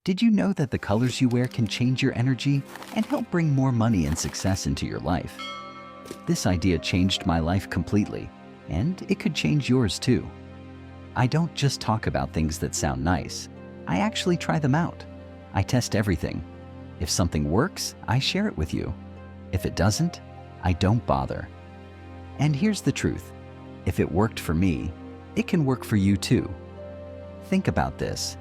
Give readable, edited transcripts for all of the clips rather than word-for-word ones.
Did you know that the colors you wear can change your energy and help bring more money and success into your life? This idea changed my life completely, and it could change yours too. I don't just talk about things that sound nice. I actually try them out. I test everything. If something works, I share it with you. If it doesn't, I don't bother. And here's the truth. If it worked for me, it can work for you too. Think about this.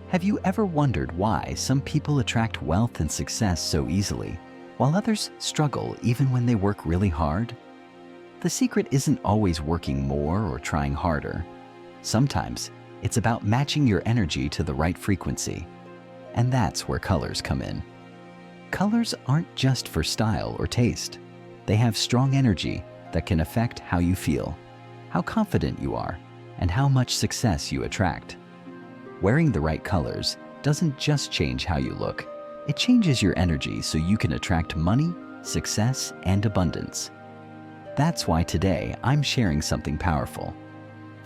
Have you ever wondered why some people attract wealth and success so easily, while others struggle even when they work really hard? The secret isn't always working more or trying harder. Sometimes it's about matching your energy to the right frequency. And that's where colors come in. Colors aren't just for style or taste. They have strong energy that can affect how you feel, how confident you are, and how much success you attract. Wearing the right colors doesn't just change how you look. It changes your energy so you can attract money, success, and abundance. That's why today I'm sharing something powerful.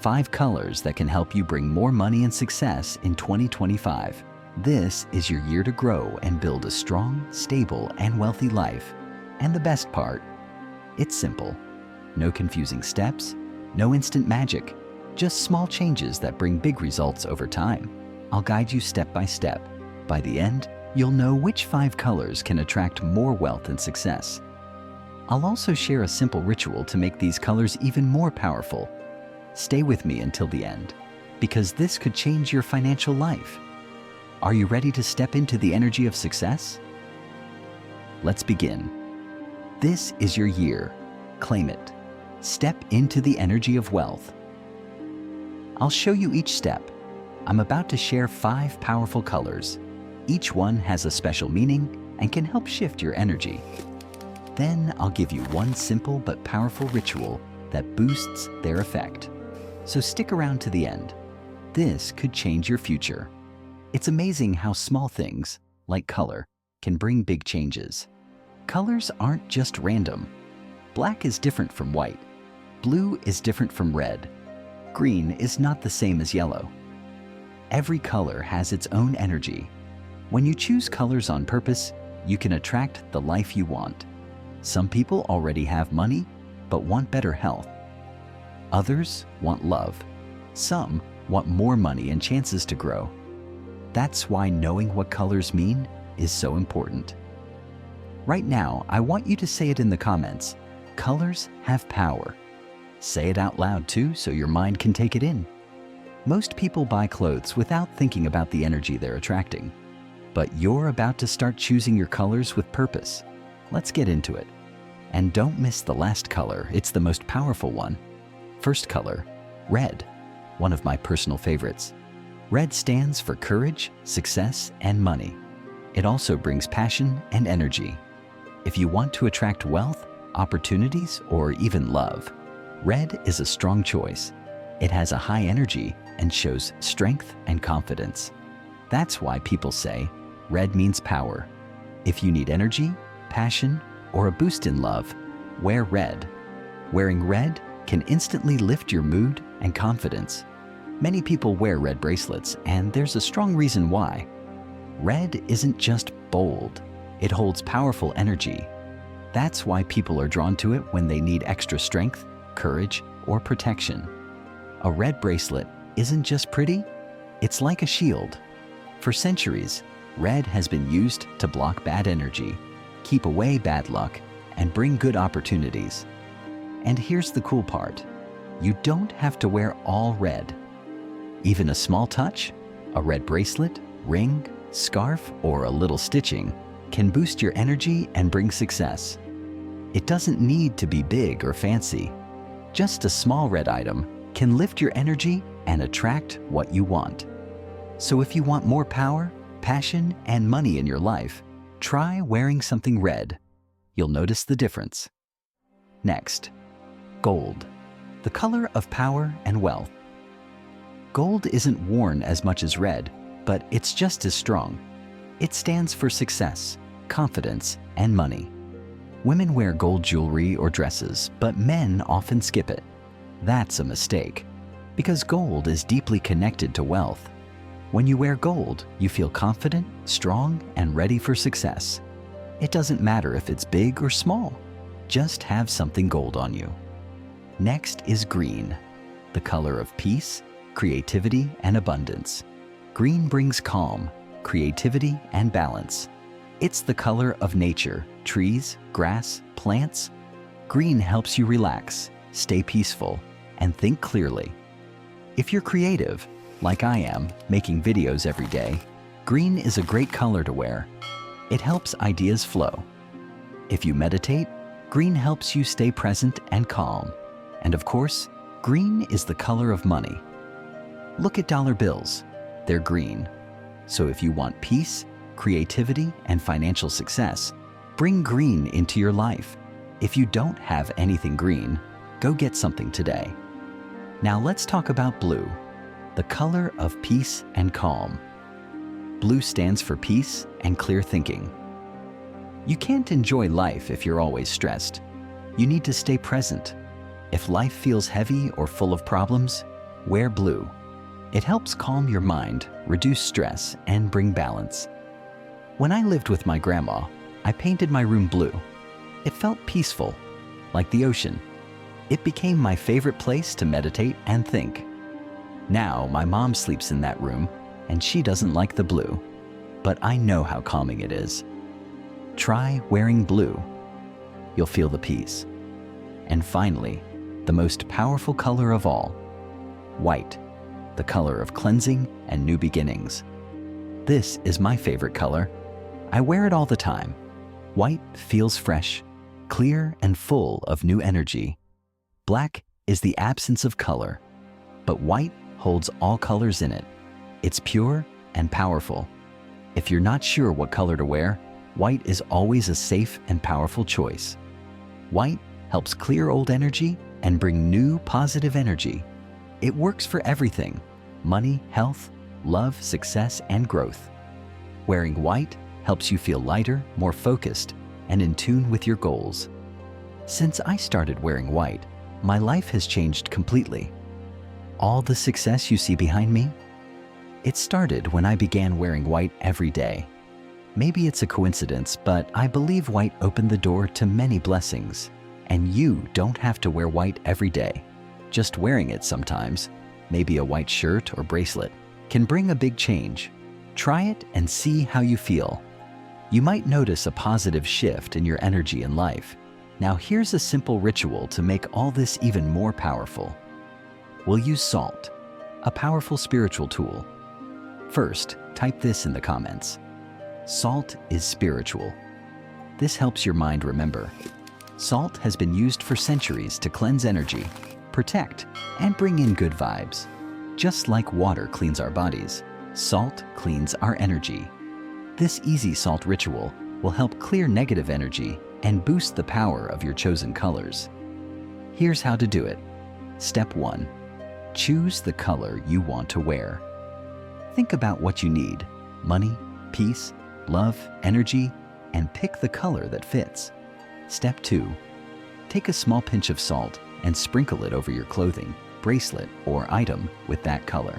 5 colors that can help you bring more money and success in 2025. This is your year to grow and build a strong, stable, and wealthy life. And the best part, it's simple. No confusing steps, no instant magic, just small changes that bring big results over time. I'll guide you step by step. By the end, you'll know which 5 colors can attract more wealth and success. I'll also share a simple ritual to make these colors even more powerful. Stay with me until the end, because this could change your financial life. Are you ready to step into the energy of success? Let's begin. This is your year. Claim it. Step into the energy of wealth. I'll show you each step. I'm about to share 5 powerful colors. Each one has a special meaning and can help shift your energy. Then I'll give you one simple but powerful ritual that boosts their effect. So stick around to the end. This could change your future. It's amazing how small things, like color, can bring big changes. Colors aren't just random. Black is different from white. Blue is different from red. Green is not the same as yellow. Every color has its own energy. When you choose colors on purpose, you can attract the life you want. Some people already have money, but want better health. Others want love. Some want more money and chances to grow. That's why knowing what colors mean is so important. Right now, I want you to say it in the comments. Colors have power. Say it out loud too, so your mind can take it in. Most people buy clothes without thinking about the energy they're attracting. But you're about to start choosing your colors with purpose. Let's get into it. And don't miss the last color, it's the most powerful one. First color, red, one of my personal favorites. Red stands for courage, success, and money. It also brings passion and energy. If you want to attract wealth, opportunities, or even love, red is a strong choice. It has a high energy and shows strength and confidence. That's why people say red means power. If you need energy, passion, or a boost in love, wear red. Wearing red can instantly lift your mood and confidence. Many people wear red bracelets, and there's a strong reason why. Red isn't just bold, it holds powerful energy. That's why people are drawn to it when they need extra strength, courage, or protection. A red bracelet isn't just pretty, it's like a shield. For centuries, red has been used to block bad energy, keep away bad luck, and bring good opportunities. And here's the cool part. You don't have to wear all red. Even a small touch, a red bracelet, ring, scarf, or a little stitching can boost your energy and bring success. It doesn't need to be big or fancy. Just a small red item can lift your energy and attract what you want. So if you want more power, passion, and money in your life, try wearing something red. You'll notice the difference. Next, gold, the color of power and wealth. Gold isn't worn as much as red, but it's just as strong. It stands for success, confidence, and money. Women wear gold jewelry or dresses, but men often skip it. That's a mistake, because gold is deeply connected to wealth. When you wear gold, you feel confident, strong, and ready for success. It doesn't matter if it's big or small. Just have something gold on you. Next is green, the color of peace, creativity, and abundance. Green brings calm, creativity, and balance. It's the color of nature, trees, grass, plants. Green helps you relax, stay peaceful, and think clearly. If you're creative, like I am, making videos every day, green is a great color to wear. It helps ideas flow. If you meditate, green helps you stay present and calm. And of course, green is the color of money. Look at dollar bills. They're green. So if you want peace, creativity, and financial success, bring green into your life. If you don't have anything green, go get something today. Now let's talk about blue, the color of peace and calm. Blue stands for peace and clear thinking. You can't enjoy life if you're always stressed. You need to stay present. If life feels heavy or full of problems, wear blue. It helps calm your mind, reduce stress, and bring balance. When I lived with my grandma, I painted my room blue. It felt peaceful, like the ocean. It became my favorite place to meditate and think. Now my mom sleeps in that room, and she doesn't like the blue, but I know how calming it is. Try wearing blue. You'll feel the peace. And finally, the most powerful color of all, white, the color of cleansing and new beginnings. This is my favorite color. I wear it all the time. White feels fresh, clear, and full of new energy. Black is the absence of color, but white holds all colors in it. It's pure and powerful. If you're not sure what color to wear, white is always a safe and powerful choice. White helps clear old energy and bring new positive energy. It works for everything: money, health, love, success, and growth. Wearing white helps you feel lighter, more focused, and in tune with your goals. Since I started wearing white, my life has changed completely. All the success you see behind me, it started when I began wearing white every day. Maybe it's a coincidence, but I believe white opened the door to many blessings. And you don't have to wear white every day. Just wearing it sometimes, maybe a white shirt or bracelet, can bring a big change. Try it and see how you feel. You might notice a positive shift in your energy in life. Now here's a simple ritual to make all this even more powerful. We'll use salt, a powerful spiritual tool. First, type this in the comments. Salt is spiritual. This helps your mind remember. Salt has been used for centuries to cleanse energy, protect, and bring in good vibes. Just like water cleans our bodies, salt cleans our energy. This easy salt ritual will help clear negative energy and boost the power of your chosen colors. Here's how to do it. Step 1. Choose the color you want to wear. Think about what you need: money, peace, love, energy, and pick the color that fits. Step 2. Take a small pinch of salt and sprinkle it over your clothing, bracelet, or item with that color.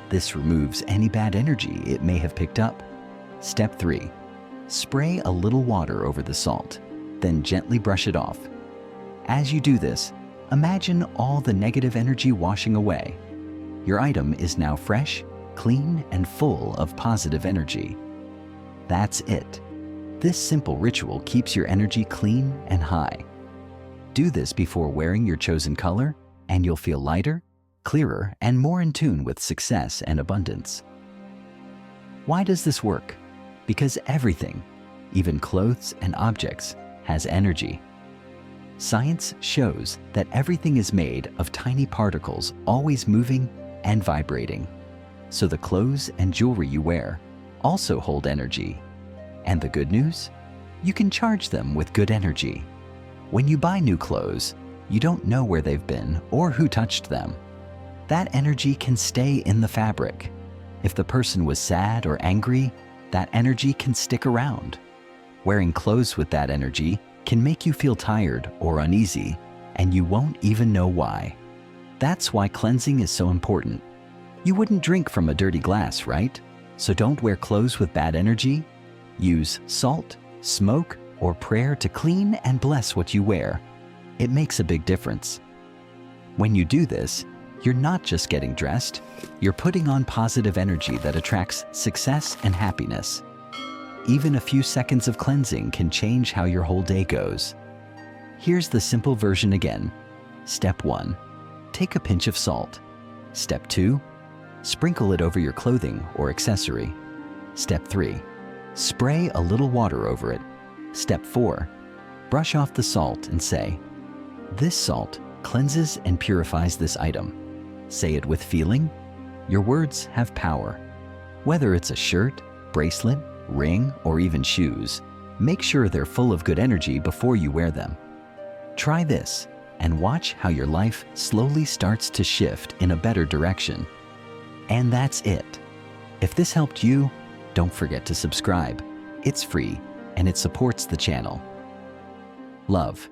This removes any bad energy it may have picked up. Step 3. Spray a little water over the salt, then gently brush it off. As you do this, imagine all the negative energy washing away. Your item is now fresh, clean, and full of positive energy. That's it. This simple ritual keeps your energy clean and high. Do this before wearing your chosen color, and you'll feel lighter, clearer, and more in tune with success and abundance. Why does this work? Because everything, even clothes and objects, has energy. Science shows that everything is made of tiny particles always moving and vibrating. So the clothes and jewelry you wear also hold energy. And the good news? You can charge them with good energy. When you buy new clothes, you don't know where they've been or who touched them. That energy can stay in the fabric. If the person was sad or angry, that energy can stick around. Wearing clothes with that energy can make you feel tired or uneasy, and you won't even know why. That's why cleansing is so important. You wouldn't drink from a dirty glass, right? So don't wear clothes with bad energy. Use salt, smoke, or prayer to clean and bless what you wear. It makes a big difference. When you do this, you're not just getting dressed, you're putting on positive energy that attracts success and happiness. Even a few seconds of cleansing can change how your whole day goes. Here's the simple version again. Step 1. Take a pinch of salt. Step 2. Sprinkle it over your clothing or accessory. Step 3. Spray a little water over it. Step 4. Brush off the salt and say, "This salt cleanses and purifies this item." Say it with feeling. Your words have power. Whether it's a shirt, bracelet, ring, or even shoes, make sure they're full of good energy before you wear them. Try this and watch how your life slowly starts to shift in a better direction. And that's it. If this helped you, don't forget to subscribe. It's free and it supports the channel. Love.